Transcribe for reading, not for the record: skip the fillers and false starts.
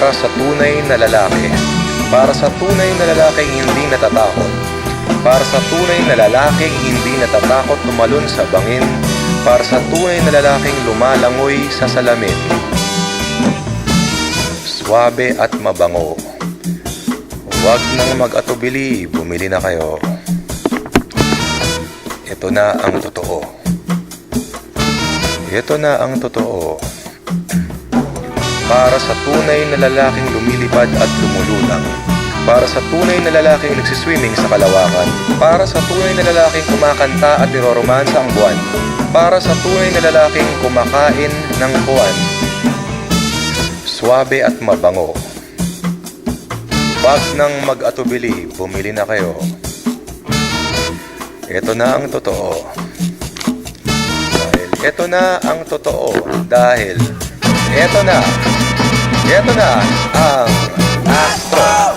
para sa tunay na lalaki. Para sa tunay na lalaking hindi natatakot. Para sa tunay na lalaking hindi natatakot tumalon sa bangin. Para sa tunay na lalaking lumalangoy sa salamin. Swabe at mabango. Huwag nang mag-atubili, bumili na kayo. Ito na ang totoo. Ito na ang totoo. Para sa tunay na lalaking lumilipad at lumulutang. Para sa tunay na lalaking nagsiswimming sa kalawakan. Para sa tunay na lalaking kumakanta at niroromansa ang buwan. Para sa tunay na lalaking kumakain ng buwan. Swabe at mabango. Wag nang mag-atubili, bumili na kayo. Ito na ang totoo. Ito na ang totoo dahil ito na ang Astro